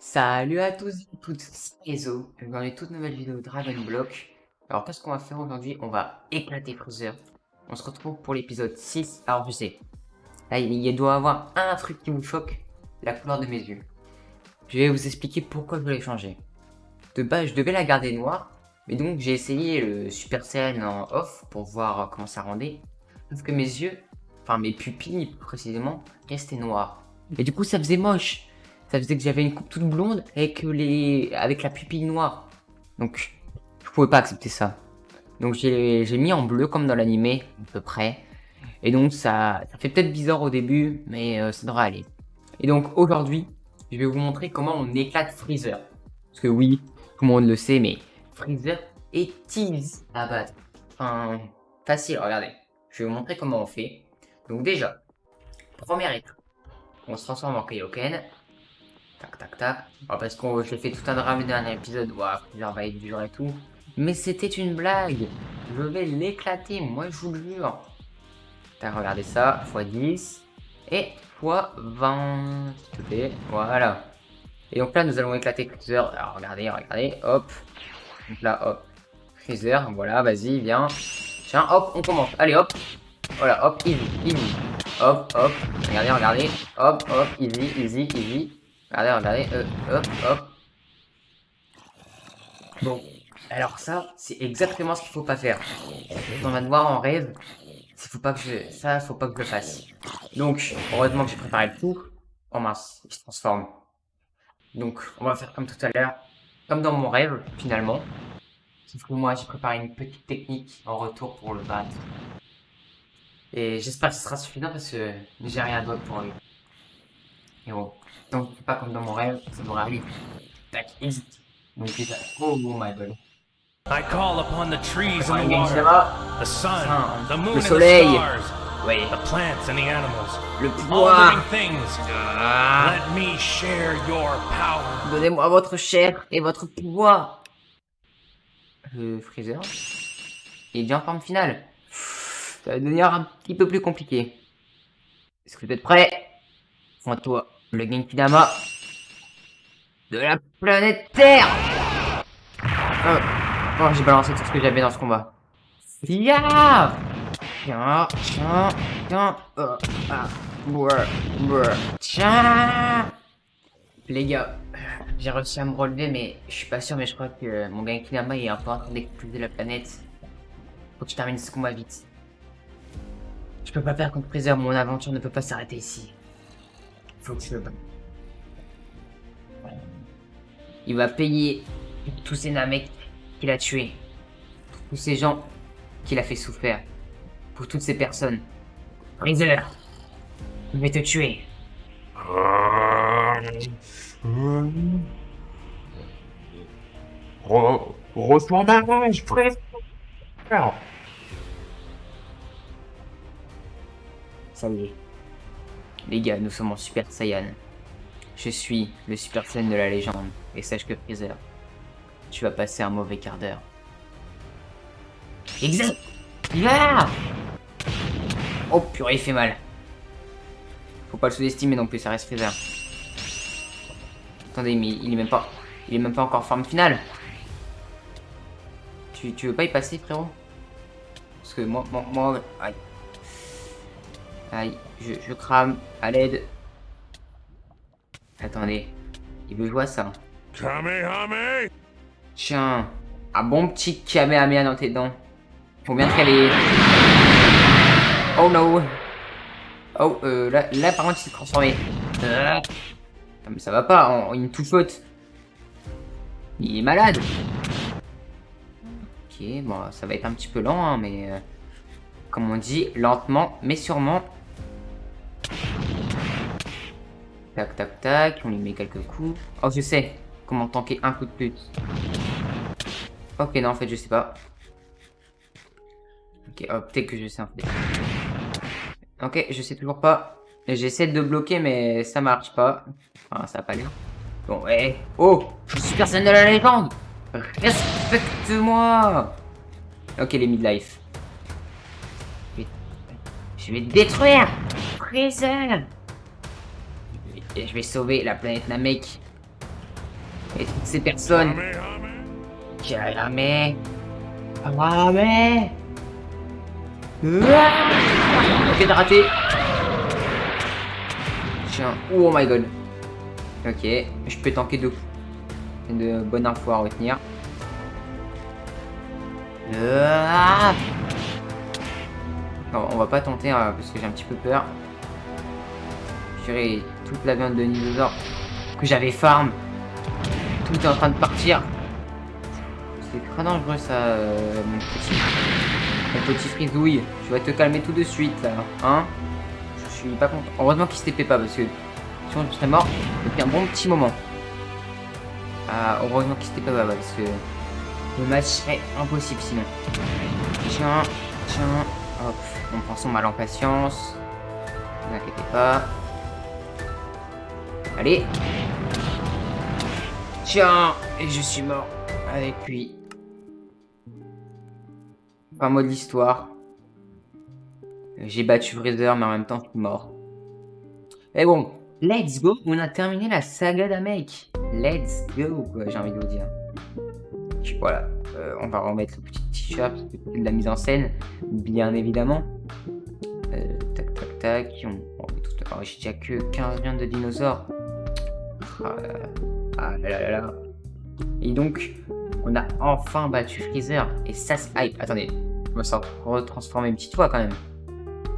Salut à tous et toutes, c'est Ezo, dans une toute nouvelle vidéo Dragon Block. Alors qu'est-ce qu'on va faire aujourd'hui? On va éclater Freezer. On se retrouve pour l'épisode 6. Alors je sais, là il doit y avoir un truc qui vous choque, la couleur de mes yeux. Je vais vous expliquer pourquoi je voulais changer. De base je devais la garder noire, mais donc j'ai essayé le Super Saiyan en off pour voir comment ça rendait. Sauf que mes yeux, enfin mes pupilles précisément, restaient noirs. Et du coup ça faisait moche. Ça faisait que j'avais une coupe toute blonde avec la pupille noire. Donc, je pouvais pas accepter ça. Donc, j'ai mis en bleu comme dans l'animé, à peu près. Et donc, ça fait peut-être bizarre au début, mais ça devrait aller. Et donc, aujourd'hui, je vais vous montrer comment on éclate Freezer. Parce que oui, tout le monde le sait, mais Freezer est easy à battre. Enfin, facile, regardez. Je vais vous montrer comment on fait. Donc déjà, première étape, on se transforme en Kaioken. Tac, tac, tac. Parce que j'ai fait tout un drame le dernier épisode. Ouah, Freezer va être dur et tout. Mais c'était une blague. Je vais l'éclater, moi je vous le jure. T'as regardé ça, x10 et x20, s'il te plaît. Voilà. Et donc là, nous allons éclater Freezer. Alors regardez, regardez, hop. Donc là, hop. Freezer, voilà, vas-y, viens. Tiens, hop, on commence. Allez, hop. Voilà, hop, easy, easy. Hop, hop. Regardez, regardez. Hop, hop, easy, easy, easy. Regardez, regardez, hop, hop. Bon, alors ça, c'est exactement ce qu'il faut pas faire. On va devoir en rêve, faut pas que faut pas que je le fasse. Donc, heureusement que j'ai préparé le tout. Oh mince, il se transforme. Donc, on va faire comme tout à l'heure, comme dans mon rêve, finalement. Sauf que moi, j'ai préparé une petite technique en retour pour le battre. Et j'espère que ce sera suffisant parce que j'ai rien d'autre pour lui. Et bon, donc c'est pas comme dans mon rêve, ça devrait aller. Tac, exit. Donc déjà, oh my god. I call upon the trees and the Game water, Sama, the sun, the le moon and the soleil, stars, ouais, the plants and the animals, le all pouvoir. living things. Let me share your power. Donnez-moi votre chair et votre pouvoir. Freezer. Il est déjà en forme finale. Ça va devenir un petit peu plus compliqué. Est-ce que vous êtes prêts? Prends-toi le Genkidama de la planète Terre. Oh, j'ai balancé tout ce que j'avais dans ce combat. Ya! Tiens, tiens, tiens. Tiens. Les gars, j'ai réussi à me relever, mais je suis pas sûr, mais je crois que mon Genkidama est un peu en train d'exploser la planète. Faut que je termine ce combat vite. Je peux pas faire contre Freezer, mon aventure ne peut pas s'arrêter ici. Faut que je le batte. Il va payer pour tous ces Namek qu'il a tués. Pour tous ces gens qu'il a fait souffrir. Pour toutes ces personnes. Freezer, je vais te tuer. Reçois ma rage, frère. Ça y est. Les gars, nous sommes en Super Saiyan. Je suis le Super Saiyan de la légende. Et sache que Freezer, tu vas passer un mauvais quart d'heure. Exact. Va. Oh purée, il fait mal. Faut pas le sous-estimer non plus, ça reste Freezer. Attendez, mais il est même pas encore en forme finale. Tu veux pas y passer, frérot? Parce que moi, aïe. Aïe, je crame, à l'aide. Attendez, il veut jouer à ça. Kamehame! Tiens, un bon petit Kamehameha dans tes dents. Faut bien qu'elle est... Oh no. Oh, là par contre il s'est transformé. Non, mais ça va pas, il me tout faute. Il est malade. Ok, bon, ça va être un petit peu lent, hein, mais... comme on dit, lentement, mais sûrement. Tac, tac, tac, on lui met quelques coups. Oh, je sais comment tanker un coup de plus. Ok, non, en fait, je sais pas. Ok, oh, peut-être que je sais, en fait. Ok, je sais toujours pas. J'essaie de bloquer, mais ça marche pas. Enfin, ça a pas l'air. Bon, ouais. Oh, je suis personne de la légende. Respecte-moi. Ok, les midlife. Je vais détruire Freezer. Et je vais sauver la planète Namek. Et toutes ces personnes. Jamais. Jamais. Ok, t'as raté. Tiens. Oh my god. Ok, je peux tanker de bonnes infos à retenir. Non, on va pas tenter hein, parce que j'ai un petit peu peur. J'irai toute la viande de dinosaure que j'avais farm. Tout est en train de partir. C'est très dangereux ça, mon petit frisouille. Tu vas te calmer tout de suite là, hein. Je suis pas content. Heureusement qu'il se TP pas parce que sinon je serais mort depuis un bon petit moment. Ah, heureusement qu'il se TP pas parce que le match est impossible sinon. Tiens, hop, on prend son mal en patience. Ne vous inquiétez pas. Allez. Tiens, et je suis mort avec lui. Fin mot de l'histoire. J'ai battu Freezer, mais en même temps, je suis mort. Et bon, let's go. On a terminé la saga d'Amek. Let's go, quoi, j'ai envie de vous dire. Puis voilà, on va remettre le petit t-shirt, de la mise en scène, bien évidemment. Tac, tac, tac. Oh, j'ai déjà que 15 viandes de dinosaures. Ah là là. Et donc, on a enfin battu Freezer. Et ça, c'est hype. Attendez, on va s'en retransformer une petite fois quand même.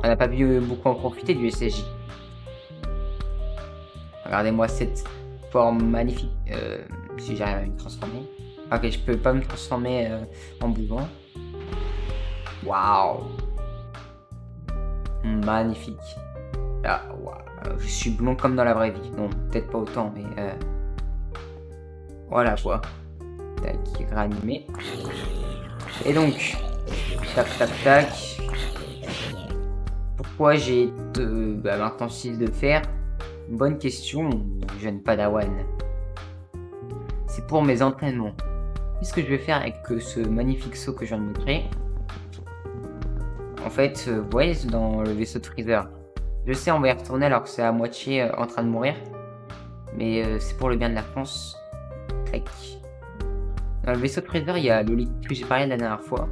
On n'a pas pu beaucoup en profiter du SSJ. Regardez-moi cette forme magnifique. Si j'arrive à me transformer. Ok, je peux pas me transformer en bougon. Waouh! Magnifique. Ah, wow. Je suis blond comme dans la vraie vie. Non, peut-être pas autant, mais voilà quoi. Tac, réanimé. Et donc, tac, tac, tac. Pourquoi j'ai maintenant 6 de fer? Bonne question, jeune padawan. C'est pour mes entraînements. Qu'est-ce que je vais faire avec ce magnifique saut que je viens de me créer? En fait, vous voyez, dans le vaisseau de Freezer, je sais, on va y retourner alors que c'est à moitié en train de mourir. Mais c'est pour le bien de la France. Tac. Dans le vaisseau de Freezer, il y a le liquide que j'ai parlé la dernière fois.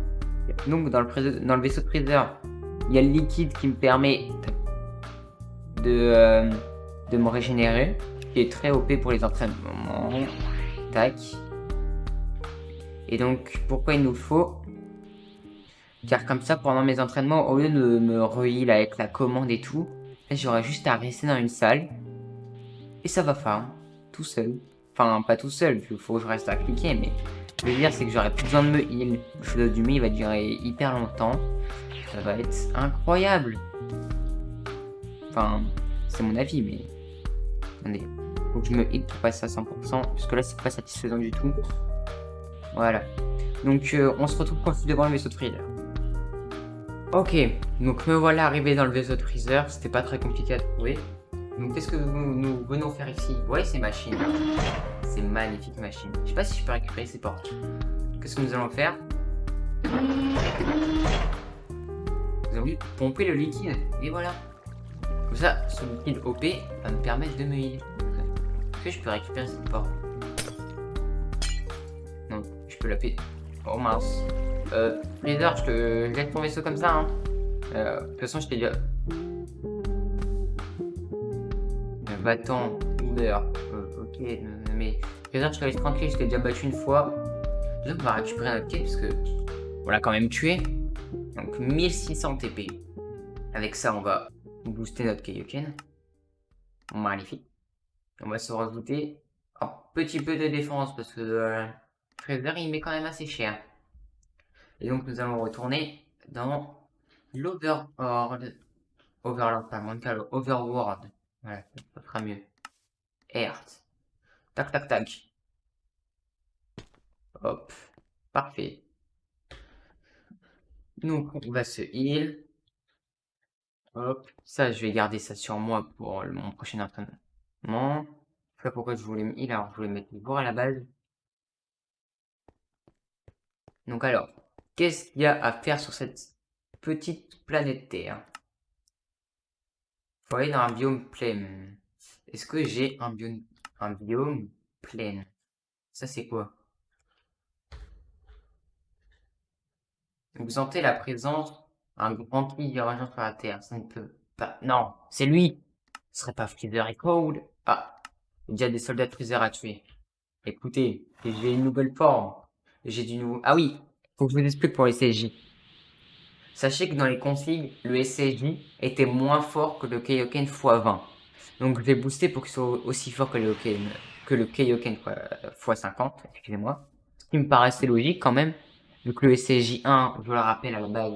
Donc, dans le vaisseau de Freezer, il y a le liquide qui me permet de me régénérer, qui est très OP pour les entraînements. Tac. Et donc, pourquoi il nous le faut? Car comme ça, pendant mes entraînements, au lieu de me re-heal avec la commande et tout, j'aurais juste à rester dans une salle. Et ça va farm, tout seul. Enfin, pas tout seul, il faut que je reste à cliquer, mais ce que je veux dire, c'est que j'aurais plus besoin de me heal. Le flow du il va durer hyper longtemps. Ça va être incroyable. Enfin, c'est mon avis, mais... Attendez, faut que je me heal pour passer à 100%, puisque là, c'est pas satisfaisant du tout. Voilà. Donc, on se retrouve quand je suis devant le vaisseau de Freezer. Ok, donc me voilà arrivé dans le vaisseau de Freezer, c'était pas très compliqué à trouver. Donc qu'est-ce que nous venons faire ici? Ouais, c'est machine. C'est magnifique machine. Je sais pas si je peux récupérer ces portes. Qu'est-ce que nous allons faire? Nous allons pomper le liquide. Et voilà. Comme ça, ce liquide OP va me permettre de me heal. Est-ce que je peux récupérer cette porte? Non, je peux la payer. Oh mince. Freezer, je te laisse ton vaisseau comme ça, hein. De toute façon, je t'ai déjà... Va-t'en, meurt. Ok, mais... Freezer, je te laisse tranquille, je t'ai déjà battu une fois. Déjà, on va récupérer notre quai, parce que... On l'a quand même tué. Donc, 1600 TP. Avec ça, on va booster notre Kaioken. Magnifique. On va se rajouter un petit peu de défense, parce que... Freezer, il met quand même assez cher. Et donc nous allons retourner dans l'Overworld. Overlord, pas moins qu'à Overworld. Voilà, ça sera mieux. Earth. Tac, tac, tac. Hop. Parfait. Donc on va se heal. Hop. Ça, je vais garder ça sur moi pour mon prochain entraînement. Je sais pas pourquoi je voulais me heal, alors je voulais mettre le bourre à la base. Donc alors, qu'est-ce qu'il y a à faire sur cette petite planète Terre? Faut aller dans un biome plein. Est-ce que j'ai un biome plein? Ça, c'est quoi? Vous sentez la présence d'un grand qui dirigent sur la Terre. Ça ne peut pas. Non, c'est lui. Ce serait pas Freezer et Cold. Ah, il y a déjà des soldats de Freezer à tuer. Écoutez, j'ai une nouvelle forme. J'ai du nouveau. Ah oui, faut que je vous explique pour les CJ. Sachez que dans les configs, le SSJ était moins fort que le Kaioken x20. Donc je vais booster pour qu'il soit aussi fort que le Kaioken x50, excusez-moi. Ce qui me paraissait logique quand même, vu que le SSJ1, je vous le rappelle à la base,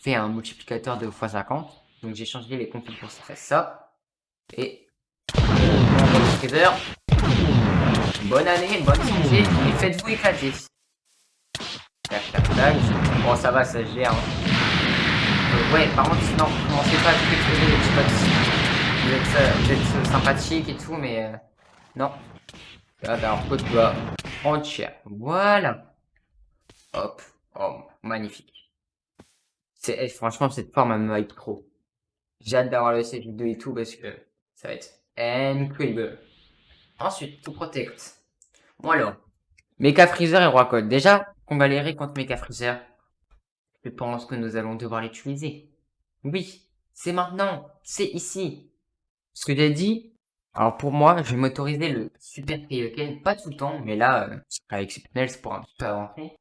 fait un multiplicateur de x50. Donc j'ai changé les configs pour que ça fasse ça. Et Freezer, bonne année, bonne santé, et faites-vous éclater. Tac, tac, tac. Bon, ça va, ça se gère. Ouais, par contre, non, commencez pas à tout exploser les petits potes. Vous êtes sympathique et tout, mais non. Là, alors que tu vas prendre cher. Voilà. Hop. Oh, magnifique. Franchement, cette forme, elle me hype trop. J'ai hâte d'avoir ces vidéos et tout parce que ça va être incroyable. Ensuite, tout protect. Bon alors, Mecha Freezer et Roi Code. Déjà, qu'on galérait contre Mecha Freezer. Je pense que nous allons devoir l'utiliser. Oui, c'est maintenant, c'est ici. Ce que j'ai dit, alors pour moi, je vais m'autoriser le Super Kaioken, pas tout le temps, mais là, avec exceptionnel, c'est pour un petit peu avancer,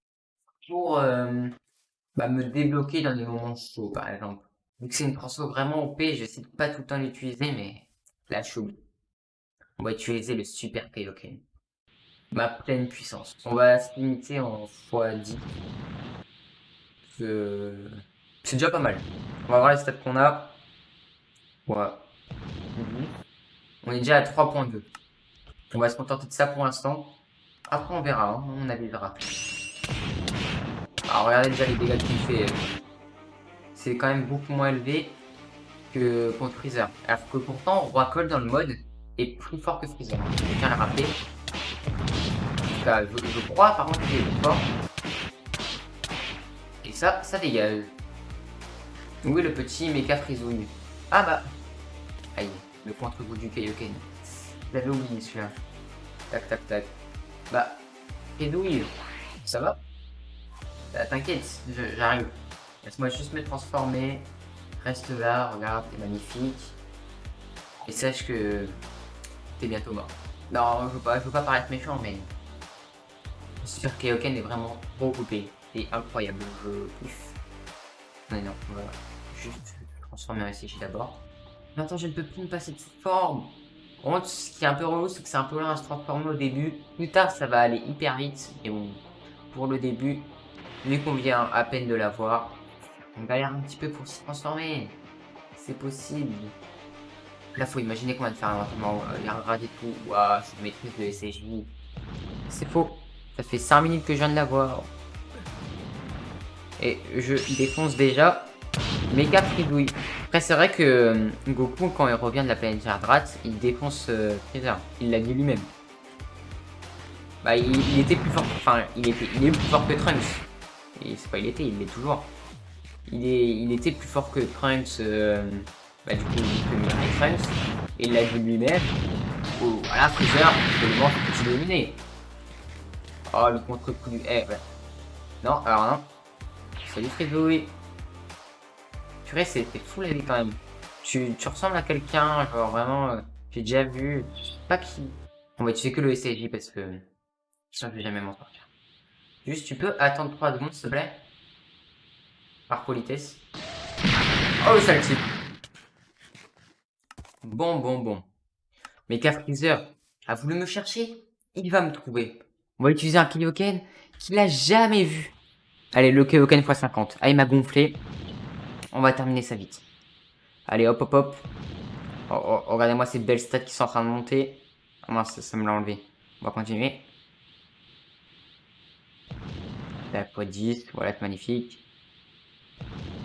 pour me débloquer dans des moments chauds, par exemple. Vu que c'est une transfo vraiment OP, j'essaie de pas tout le temps l'utiliser, mais là, je suis obligé. On va utiliser le Super Kaioken. Ma pleine puissance. On va se limiter en x10. C'est déjà pas mal. On va voir les stats qu'on a. Ouais. On est déjà à 3.2. On va se contenter de ça pour l'instant. Après on verra, hein, on avisera. Alors regardez déjà les dégâts qu'il fait. C'est quand même beaucoup moins élevé que contre Freezer. Alors que pourtant, Roi Cold dans le mode est plus fort que Freezer. Je tiens à le rappeler. Enfin, je crois par contre qu'il est plus fort. Et ça dégage. Où est le petit Mecha Frisouille? Ah bah. Aïe, le contre-goût du Kaioken. Je l'avais oublié celui-là. Tac tac tac. Bah, Frisouille, ça va? Bah, t'inquiète, j'arrive. Laisse-moi juste me transformer. Reste là, regarde, t'es magnifique. Et sache que t'es bientôt mort. Non, je veux pas paraître méchant, mais le Super Kaioken est vraiment trop coupé. C'est incroyable. Je kiffe. Mais non, on va juste transformer un SSJ d'abord. Maintenant, je ne peux plus me passer de cette forme. En fait, ce qui est un peu relou, c'est que c'est un peu lent à se transformer au début. Plus tard, ça va aller hyper vite. Mais bon, pour le début, vu qu'on vient à peine de l'avoir, on galère un petit peu pour se transformer. C'est possible. Là, faut imaginer qu'on va faire un entraînement, les regarder tout. Waouh, je maîtrise le SSJ. C'est faux. Ça fait 5 minutes que je viens de l'avoir. Et je défonce déjà Méga Fridouille. Après, c'est vrai que Goku, quand il revient de la planète Jardrat, il défonce Freezer. Il l'a dit lui-même. Bah, il était plus fort. Enfin, il est plus fort que Trunks. Et c'est pas il l'est toujours. Il était plus fort que Trunks. Du coup, que Mirai Trunks. Et il l'a dit lui-même. Oh, voilà, Freezer, je le mange petit dominé. Oh, le contre-coup du. Ouais. Non, alors non. Salut Fridouille. Purée, c'était fou la vie quand même. Tu ressembles à quelqu'un, genre vraiment, j'ai déjà vu, je sais pas qui. On va utiliser que le SSJ parce que sinon je vais jamais m'en sortir. Juste, tu peux attendre 3 secondes s'il te plaît? Par politesse. Oh le sale type. Bon. Mecha Freezer a voulu me chercher? Il va me trouver. On va utiliser un Kaioken qu'il a jamais vu. Allez, le Kaioken x50. Ah, il m'a gonflé. On va terminer ça vite. Allez, hop. Oh, regardez-moi ces belles stats qui sont en train de monter. Ah mince, ça me l'a enlevé. On va continuer. Tac, x10. Voilà, c'est magnifique.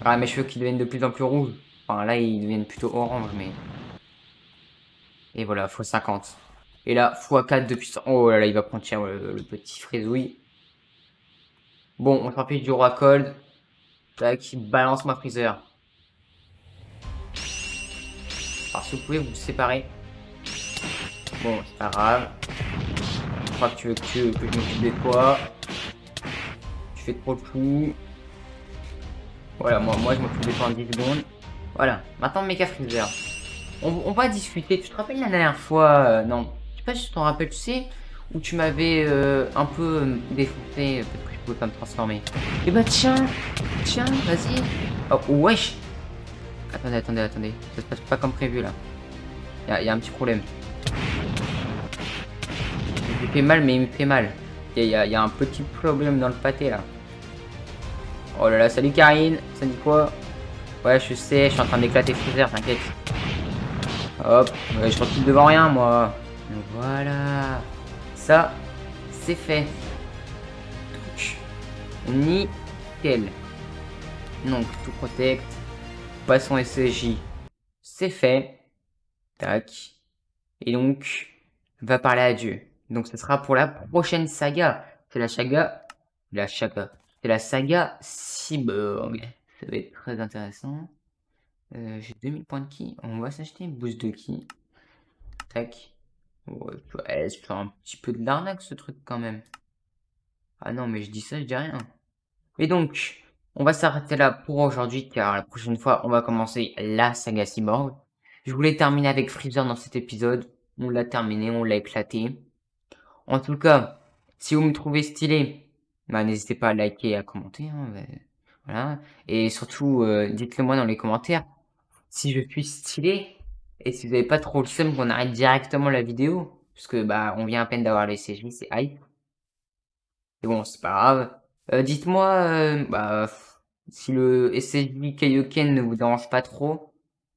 Ah, mes cheveux qui deviennent de plus en plus rouges. Enfin, là, ils deviennent plutôt orange, mais... Et voilà, x50. Et là, x4 de puissance. Oh là là, il va prendre cher, le petit frisouille. Bon, on s'en fiche du roi cold. Tac, balance ma Freezer. Alors si vous pouvez vous séparer. Bon, c'est pas grave. crois que tu veux que je m'occupe de toi. Tu fais trop de fou. Voilà, moi je m'occupe de toi en 10 secondes. Voilà, maintenant Mecha Freezer. On va discuter. Tu te rappelles la dernière fois, non, je sais pas si tu t'en rappelles, tu sais, où tu m'avais un peu défoncé, peut-être que je pouvais pas me transformer. Et bah tiens, vas-y. Oh, wesh. Attendez. Ça se passe pas comme prévu là. Y a un petit problème. Il me fait mal, mais il me fait mal. Y a un petit problème dans le pâté là. Oh là là, salut Karine, ça dit quoi? Ouais, je sais, je suis en train d'éclater Freezer, t'inquiète. Hop, ouais, je recule devant rien moi. Donc voilà. Ça, c'est fait. Donc, nickel. Donc, tout protect. Passons SJ. C'est fait. Tac. Et donc, va parler à Dieu. Donc, ce sera pour la prochaine saga. C'est la saga. C'est la saga Cyborg. Ça va être très intéressant. J'ai 2000 points de ki. On va s'acheter une boost de ki. Tac. Ouais, c'est un petit peu de l'arnaque ce truc quand même. Ah non, mais je dis ça, je dis rien. Et donc, on va s'arrêter là pour aujourd'hui, car la prochaine fois, on va commencer la saga Cyborg. Je voulais terminer avec Freezer dans cet épisode. On l'a terminé, on l'a éclaté. En tout cas, si vous me trouvez stylé, bah, n'hésitez pas à liker et à commenter. Hein, voilà. Et surtout, dites-le moi dans les commentaires si je suis stylé. Et si vous n'avez pas trop le seum qu'on arrête directement la vidéo. Parce que bah on vient à peine d'avoir les CJ, c'est hype. Et bon, c'est pas grave. Dites-moi si le SSJ Kaioken ne vous dérange pas trop.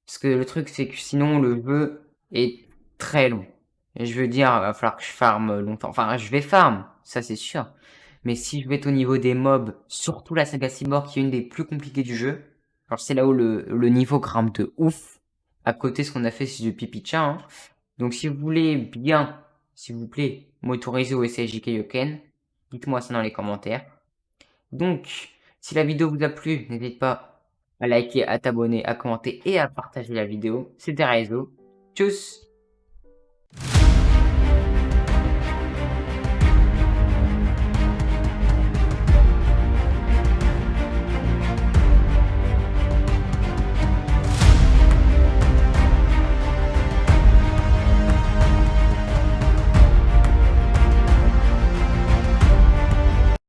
Parce que le truc, c'est que sinon, le jeu est très long. Et je veux dire, il va falloir que je farme longtemps. Enfin, je vais farm, ça c'est sûr. Mais si je vais être au niveau des mobs, surtout la saga Cyborg, qui est une des plus compliquées du jeu. Alors c'est là où le niveau grimpe de ouf. À côté, ce qu'on a fait, c'est du pipicha. Hein. Donc si vous voulez bien, s'il vous plaît, m'autoriser au SSJ Kaioken, dites-moi ça dans les commentaires. Donc, si la vidéo vous a plu, n'hésitez pas à liker, à t'abonner, à commenter et à partager la vidéo. C'était Raizo. Tchuss!